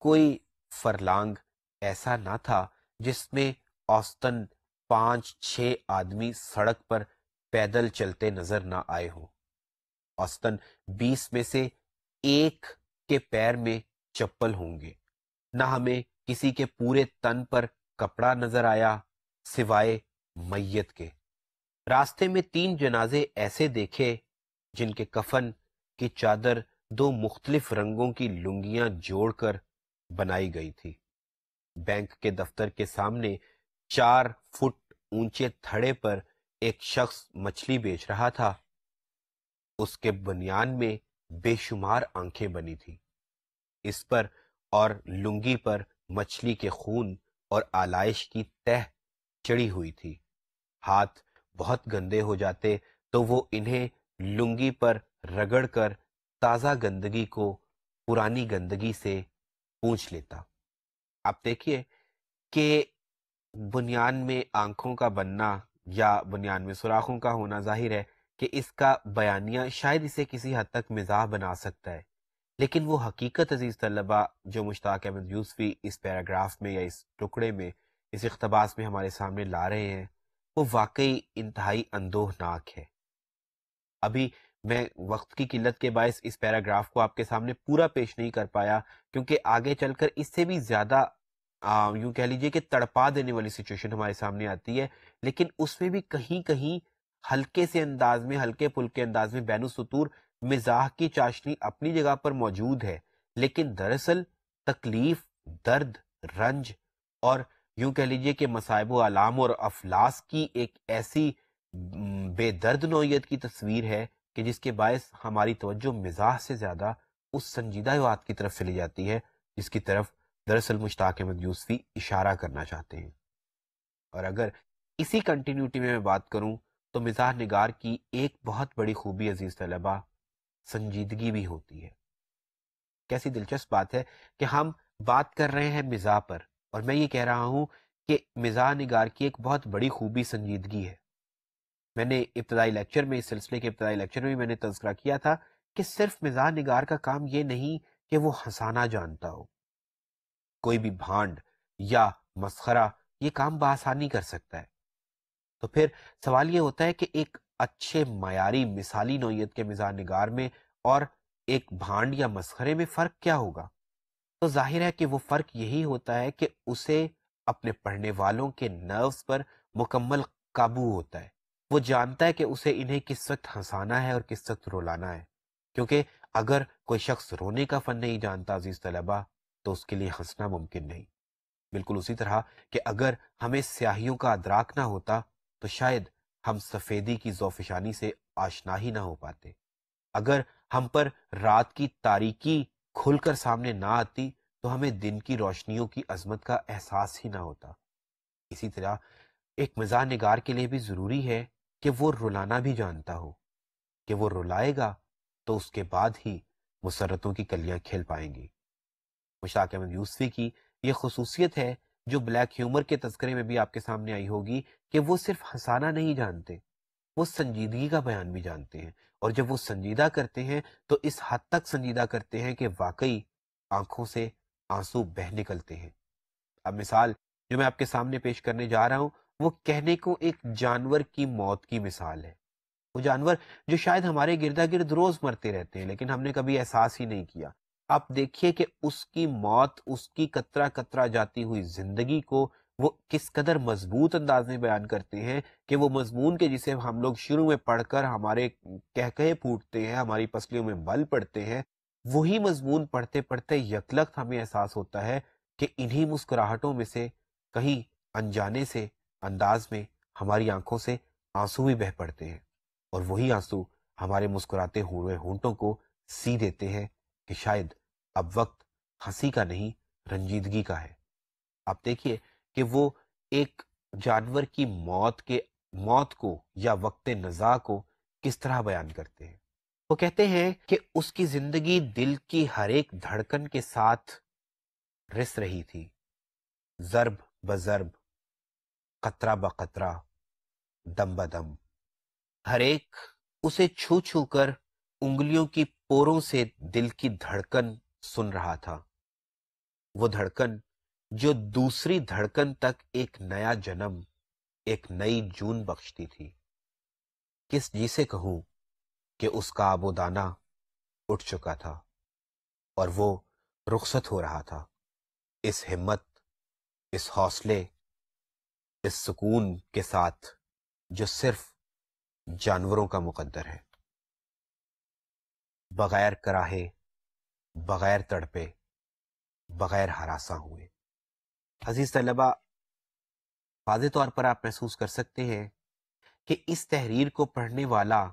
کوئی فرلانگ ایسا نہ تھا جس میں اوسطاً 5-6 آدمی سڑک پر پیدل چلتے نظر نہ آئے ہوں۔ اوسطاً 20 میں سے ایک کے پیر میں چپل ہوں گے۔ نہ ہمیں کسی کے پورے تن پر کپڑا نظر آیا سوائے میت کے۔ راستے میں 3 جنازے ایسے دیکھے جن کے کفن کی چادر 2 مختلف رنگوں کی لنگیاں جوڑ کر بنائی گئی تھی۔ بینک کے دفتر کے سامنے 4 فٹ اونچے تھڑے پر ایک شخص مچھلی بیچ رہا تھا۔ اس کے بنیان میں بے شمار آنکھیں بنی تھی۔ اس پر اور لنگی پر مچھلی کے خون اور آلائش کی تہ چڑھی ہوئی تھی۔ ہاتھ بہت گندے ہو جاتے تو وہ انہیں لنگی پر رگڑ کر تازہ گندگی کو پرانی گندگی سے پونچھ لیتا۔ آپ دیکھیے کہ بنیان میں آنکھوں کا بننا یا بنیان میں سوراخوں کا ہونا ظاہر ہے کہ اس کا بیانیہ شاید اسے کسی حد تک مزاح بنا سکتا ہے، لیکن وہ حقیقت عزیز طلبہ جو مشتاق احمد یوسفی اس پیراگراف میں یا اس ٹکڑے میں، اس اقتباس میں ہمارے سامنے لا رہے ہیں، وہ واقعی انتہائی اندوہناک ہے۔ ابھی میں وقت کی قلت کے باعث اس پیراگراف کو آپ کے سامنے پورا پیش نہیں کر پایا، کیونکہ آگے چل کر اس سے بھی زیادہ یوں کہہ لیجئے کہ تڑپا دینے والی سچویشن ہمارے سامنے آتی ہے، لیکن اس میں بھی کہیں کہیں ہلکے سے انداز میں، ہلکے پھلکے انداز میں بین السطور مزاح کی چاشنی اپنی جگہ پر موجود ہے، لیکن دراصل تکلیف، درد، رنج اور یوں کہہ لیجئے کہ مصائب و آلام اور افلاس کی ایک ایسی بے درد نوعیت کی تصویر ہے کہ جس کے باعث ہماری توجہ مزاح سے زیادہ اس سنجیدہ بات کی طرف چلی جاتی ہے جس کی طرف دراصل مشتاق احمد یوسفی اشارہ کرنا چاہتے ہیں۔ اور اگر اسی کنٹینیوٹی میں بات کروں تو مزاح نگار کی ایک بہت بڑی خوبی عزیز طلبہ سنجیدگی بھی ہوتی ہے۔ کیسی دلچسپ بات ہے کہ ہم بات کر رہے ہیں مزاح پر، اور میں یہ کہہ رہا ہوں کہ مزاح نگار کی ایک بہت بڑی خوبی سنجیدگی ہے۔ میں نے ابتدائی لیکچر میں، اس سلسلے کے ابتدائی لیکچر میں نے تذکرہ کیا تھا کہ صرف مزاح نگار کا کام یہ نہیں کہ وہ ہنسانا جانتا ہو۔ کوئی بھی بھانڈ یا مسخرہ یہ کام بآسانی کر سکتا ہے۔ تو پھر سوال یہ ہوتا ہے کہ ایک اچھے معیاری مثالی نوعیت کے مزاح نگار میں اور ایک بھانڈ یا مسخرے میں فرق کیا ہوگا؟ تو ظاہر ہے کہ وہ فرق یہی ہوتا ہے کہ اسے اپنے پڑھنے والوں کے نروز پر مکمل قابو ہوتا ہے۔ وہ جانتا ہے کہ اسے انہیں کس وقت ہنسانا ہے اور کس وقت رلانا ہے، کیونکہ اگر کوئی شخص رونے کا فن نہیں جانتا عزیز طلبہ تو اس کے لیے ہنسنا ممکن نہیں۔ بالکل اسی طرح کہ اگر ہمیں سیاہیوں کا ادراک نہ ہوتا تو شاید ہم سفیدی کی ذوفشانی سے آشنا ہی نہ ہو پاتے۔ اگر ہم پر رات کی تاریکی کھل کر سامنے نہ آتی تو ہمیں دن کی روشنیوں کی عظمت کا احساس ہی نہ ہوتا۔ اسی طرح ایک مزاح نگار کے لیے بھی ضروری ہے کہ وہ رلانا بھی جانتا ہو، کہ وہ رلائے گا تو اس کے بعد ہی مسرتوں کی کلیاں کھل پائیں گی۔ مشتاق احمد یوسفی کی یہ خصوصیت ہے جو بلیک ہیومر کے تذکرے میں بھی آپ کے سامنے آئی ہوگی کہ وہ صرف ہنسانا نہیں جانتے، وہ سنجیدگی کا بیان بھی جانتے ہیں، اور جب وہ سنجیدہ کرتے ہیں تو اس حد تک سنجیدہ کرتے ہیں کہ واقعی آنکھوں سے آنسو بہہ نکلتے ہیں۔ اب مثال جو میں آپ کے سامنے پیش کرنے جا رہا ہوں وہ کہنے کو ایک جانور کی موت کی مثال ہے۔ وہ جانور جو شاید ہمارے گردا گرد روز مرتے رہتے ہیں لیکن ہم نے کبھی احساس ہی نہیں کیا۔ آپ دیکھیے کہ اس کی موت، اس کی قطرہ قطرہ جاتی ہوئی زندگی کو وہ کس قدر مضبوط انداز میں بیان کرتے ہیں کہ وہ مضمون کے جسے ہم لوگ شروع میں پڑھ کر ہمارے کہکہے پھوٹتے ہیں، ہماری پسلیوں میں بل پڑتے ہیں، وہی مضمون پڑھتے پڑھتے یکلخت ہمیں احساس ہوتا ہے کہ انہی مسکراہٹوں میں سے کہیں انجانے سے انداز میں ہماری آنکھوں سے آنسو بھی بہہ پڑتے ہیں، اور وہی آنسو ہمارے مسکراتے ہوئے ہونٹوں کو سی دیتے ہیں کہ شاید اب وقت ہنسی کا نہیں، رنجیدگی کا ہے۔ آپ دیکھیے کہ وہ ایک جانور کی موت کو یا وقت نزاع کو کس طرح بیان کرتے ہیں۔ وہ کہتے ہیں کہ اس کی زندگی دل کی ہر ایک دھڑکن کے ساتھ رس رہی تھی، ضرب بضرب، قطرہ بقطرہ، دم بدم، ہر ایک اسے چھو چھو کر انگلیوں کی پوروں سے دل کی دھڑکن سن رہا تھا، وہ دھڑکن جو دوسری دھڑکن تک ایک نیا جنم، ایک نئی جون بخشتی تھی۔ کس جی سے کہوں کہ اس کا آب و دانہ اٹھ چکا تھا اور وہ رخصت ہو رہا تھا، اس ہمت، اس حوصلے، اس سکون کے ساتھ جو صرف جانوروں کا مقدر ہے۔ بغیر کراہے، بغیر تڑپے، بغیر ہراساں ہوئے۔ عزیز طلبہ، واضح طور پر آپ محسوس کر سکتے ہیں کہ اس تحریر کو پڑھنے والا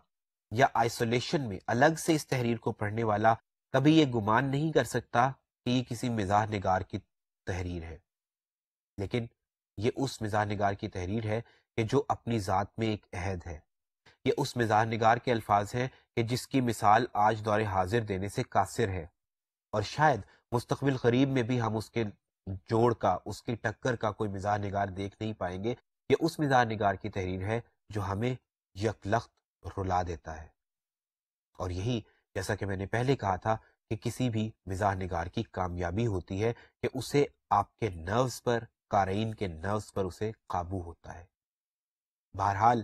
یا آئسولیشن میں الگ سے اس تحریر کو پڑھنے والا کبھی یہ گمان نہیں کر سکتا کہ یہ کسی مزاح نگار کی تحریر ہے، لیکن یہ اس مزاح نگار کی تحریر ہے کہ جو اپنی ذات میں ایک عہد ہے۔ یہ اس مزاح نگار کے الفاظ ہیں کہ جس کی مثال آج دور حاضر دینے سے قاصر ہے، اور شاید مستقبل قریب میں بھی ہم اس کے جوڑ کا، اس کی ٹکر کا کوئی مزاح نگار دیکھ نہیں پائیں گے۔ یہ اس مزاح نگار کی تحریر ہے جو ہمیں یکلخت رلا دیتا ہے، اور یہی جیسا کہ میں نے پہلے کہا تھا کہ کسی بھی مزاح نگار کی کامیابی ہوتی ہے کہ اسے آپ کے نروز پر، قارئین کے نروز پر اسے قابو ہوتا ہے۔ بہرحال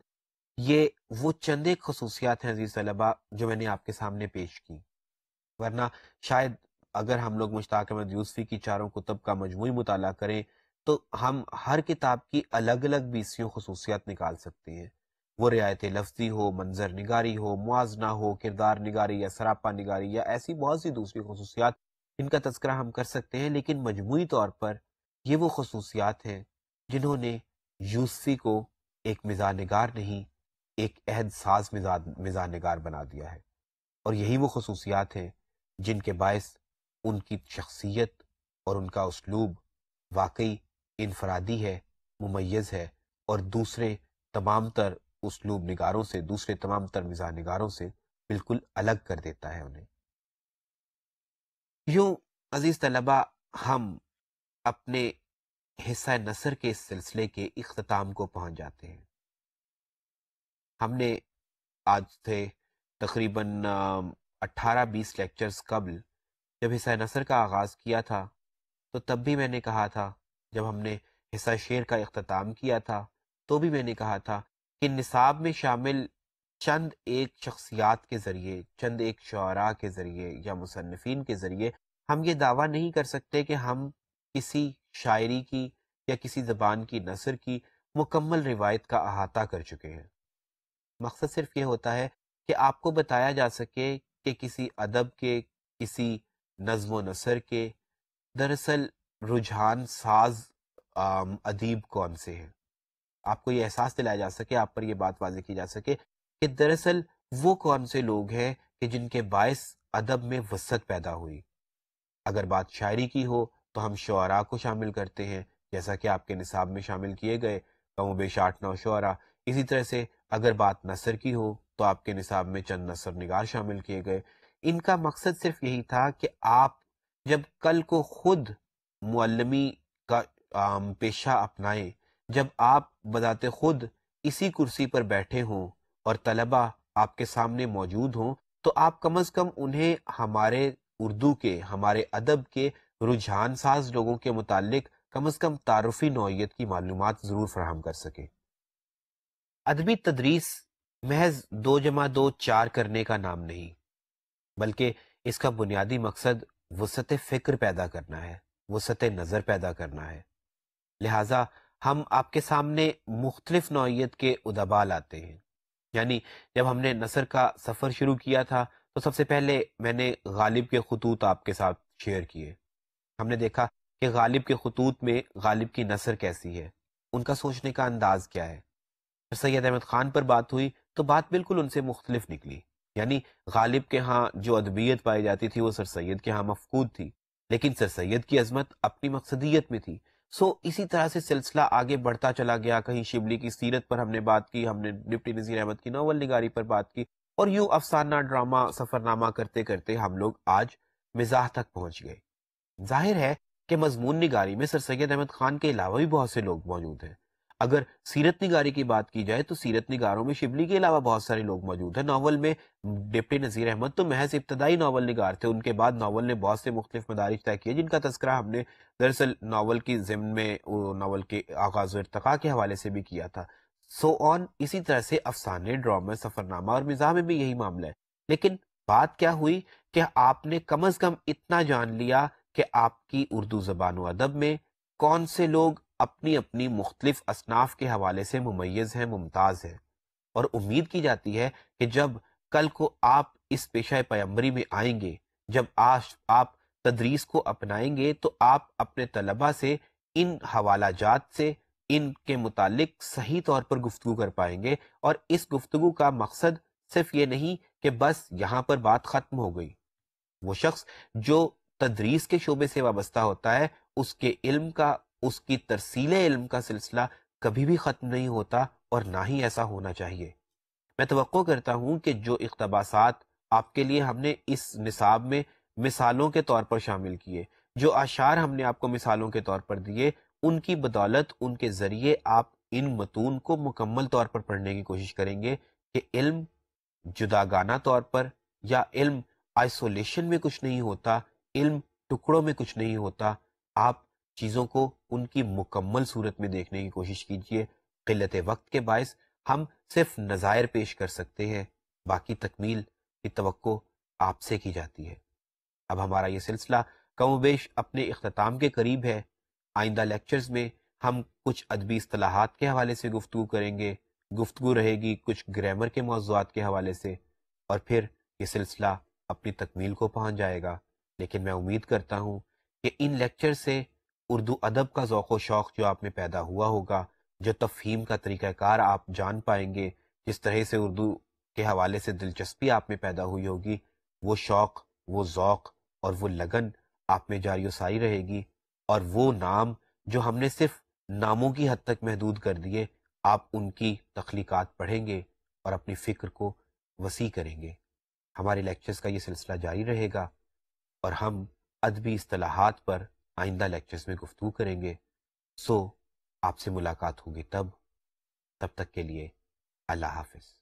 یہ وہ چند ایک خصوصیات ہیں عزیز طلبہ جو میں نے آپ کے سامنے پیش کی، ورنہ شاید اگر ہم لوگ مشتاق احمد یوسفی کی چاروں کتب کا مجموعی مطالعہ کریں تو ہم ہر کتاب کی الگ الگ 20 خصوصیات نکال سکتے ہیں، وہ رعایت لفظی ہو، منظر نگاری ہو، موازنہ ہو، کردار نگاری یا سراپا نگاری یا ایسی بہت سی دوسری خصوصیات، ان کا تذکرہ ہم کر سکتے ہیں، لیکن مجموعی طور پر یہ وہ خصوصیات ہیں جنہوں نے یوسفی کو ایک مزاح نگار نہیں، ایک عہد ساز مزاح نگار بنا دیا ہے، اور یہی وہ خصوصیات ہیں جن کے باعث ان کی شخصیت اور ان کا اسلوب واقعی انفرادی ہے، ممیز ہے، اور دوسرے تمام تر اسلوب نگاروں سے، دوسرے تمام تر مزاح نگاروں سے بالکل الگ کر دیتا ہے انہیں۔ یوں عزیز طلبہ، ہم اپنے حصہ نثر کے اس سلسلے کے اختتام کو پہنچ جاتے ہیں۔ ہم نے آج سے تقریباً 18-20 لیکچرز قبل جب حصہ نثر کا آغاز کیا تھا تو تب بھی میں نے کہا تھا، جب ہم نے حصہ شعر کا اختتام کیا تھا تو بھی میں نے کہا تھا کہ نصاب میں شامل چند ایک شخصیات کے ذریعے، چند ایک شعراء کے ذریعے یا مصنفین کے ذریعے ہم یہ دعویٰ نہیں کر سکتے کہ ہم کسی شاعری کی یا کسی زبان کی نثر کی مکمل روایت کا احاطہ کر چکے ہیں۔ مقصد صرف یہ ہوتا ہے کہ آپ کو بتایا جا سکے کہ کسی ادب کے، کسی نظم و نثر کے دراصل رجحان ساز ادیب کون سے ہیں، آپ کو یہ احساس دلایا جا سکے، آپ پر یہ بات واضح کی جا سکے کہ دراصل وہ کون سے لوگ ہیں کہ جن کے باعث ادب میں وسعت پیدا ہوئی۔ اگر بات شاعری کی ہو تو ہم شعراء کو شامل کرتے ہیں، جیسا کہ آپ کے نصاب میں شامل کیے گئے کم و بیش 8-9 شعراء۔ اسی طرح سے اگر بات نثر کی ہو تو آپ کے نصاب میں چند نثر نگار شامل کیے گئے۔ ان کا مقصد صرف یہی تھا کہ آپ جب کل کو خود معلمی کا پیشہ اپنائیں، جب آپ بذات خود اسی کرسی پر بیٹھے ہوں اور طلبہ آپ کے سامنے موجود ہوں، تو آپ کم از کم انہیں ہمارے اردو کے، ہمارے ادب کے رجحان ساز لوگوں کے متعلق کم از کم تعارفی نوعیت کی معلومات ضرور فراہم کر سکیں۔ ادبی تدریس محض 2+2 4 کرنے کا نام نہیں، بلکہ اس کا بنیادی مقصد وسعت فکر پیدا کرنا ہے، وسعت نظر پیدا کرنا ہے۔ لہٰذا ہم آپ کے سامنے مختلف نوعیت کے ادبا لاتے ہیں۔ یعنی جب ہم نے نثر کا سفر شروع کیا تھا تو سب سے پہلے میں نے غالب کے خطوط آپ کے ساتھ شیئر کیے۔ ہم نے دیکھا کہ غالب کے خطوط میں غالب کی نثر کیسی ہے، ان کا سوچنے کا انداز کیا ہے۔ پھر سید احمد خان پر بات ہوئی تو بات بالکل ان سے مختلف نکلی۔ یعنی غالب کے ہاں جو ادبیت پائی جاتی تھی وہ سر سید کے ہاں مفقود تھی، لیکن سر سید کی عظمت اپنی مقصدیت میں تھی۔ اسی طرح سے سلسلہ آگے بڑھتا چلا گیا۔ کہیں شبلی کی سیرت پر ہم نے بات کی، ہم نے ڈپٹی نذیر احمد کی ناول نگاری پر بات کی، اور یوں افسانہ ڈرامہ سفرنامہ کرتے کرتے ہم لوگ آج مزاح تک پہنچ گئے۔ ظاہر ہے کہ مضمون نگاری میں سر سید احمد خان کے علاوہ بھی بہت سے لوگ موجود ہیں۔ اگر سیرت نگاری کی بات کی جائے تو سیرت نگاروں میں شبلی کے علاوہ بہت سارے لوگ موجود ہیں۔ ناول میں ڈپٹی نذیر احمد تو محض ابتدائی ناول نگار تھے، ان کے بعد ناول نے بہت سے مختلف مدارج طے کیے، جن کا تذکرہ ہم نے دراصل ناول کی ضمن میں ناول کے آغاز و ارتقاء کے حوالے سے بھی کیا تھا۔ اسی طرح سے افسانے، ڈرامے، سفرنامہ اور مزاح میں بھی یہی معاملہ ہے۔ لیکن بات کیا ہوئی کہ آپ نے کم از کم اتنا جان لیا کہ آپ کی اردو زبان و ادب میں کون سے لوگ اپنی اپنی مختلف اصناف کے حوالے سے ممیز ہیں، ممتاز ہیں، اور امید کی جاتی ہے کہ جب کل کو آپ اس پیشہ پیمبری میں آئیں گے، جب آپ تدریس کو اپنائیں گے، تو آپ اپنے طلباء سے ان حوالہ جات سے ان کے متعلق صحیح طور پر گفتگو کر پائیں گے، اور اس گفتگو کا مقصد صرف یہ نہیں کہ بس یہاں پر بات ختم ہو گئی۔ وہ شخص جو تدریس کے شعبے سے وابستہ ہوتا ہے، اس کے علم کا، اس کی ترسیل علم کا سلسلہ کبھی بھی ختم نہیں ہوتا، اور نہ ہی ایسا ہونا چاہیے۔ میں توقع کرتا ہوں کہ جو اقتباسات آپ کے لیے ہم نے اس نصاب میں مثالوں کے طور پر شامل کیے، جو اشعار ہم نے آپ کو مثالوں کے طور پر دیے، ان کی بدولت، ان کے ذریعے آپ ان متون کو مکمل طور پر پڑھنے کی کوشش کریں گے کہ علم جداگانہ طور پر یا علم آئسولیشن میں کچھ نہیں ہوتا، علم ٹکڑوں میں کچھ نہیں ہوتا۔ آپ چیزوں کو ان کی مکمل صورت میں دیکھنے کی کوشش کیجیے۔ قلت وقت کے باعث ہم صرف نظائر پیش کر سکتے ہیں، باقی تکمیل کی توقع آپ سے کی جاتی ہے۔ اب ہمارا یہ سلسلہ کم و بیش اپنے اختتام کے قریب ہے۔ آئندہ لیکچرز میں ہم کچھ ادبی اصطلاحات کے حوالے سے گفتگو کریں گے، گفتگو رہے گی کچھ گرامر کے موضوعات کے حوالے سے، اور پھر یہ سلسلہ اپنی تکمیل کو پہنچ جائے گا۔ لیکن میں امید کرتا ہوں کہ ان لیکچر سے اردو ادب کا ذوق و شوق جو آپ میں پیدا ہوا ہوگا، جو تفہیم کا طریقہ کار آپ جان پائیں گے، جس طرح سے اردو کے حوالے سے دلچسپی آپ میں پیدا ہوئی ہوگی، وہ شوق، وہ ذوق اور وہ لگن آپ میں جاری و ساری رہے گی، اور وہ نام جو ہم نے صرف ناموں کی حد تک محدود کر دیے، آپ ان کی تخلیقات پڑھیں گے اور اپنی فکر کو وسیع کریں گے۔ ہمارے لیکچرز کا یہ سلسلہ جاری رہے گا، اور ہم ادبی اصطلاحات پر آئندہ لیکچرز میں گفتگو کریں گے۔ آپ سے ملاقات ہوگی تب تک کے لیے اللہ حافظ۔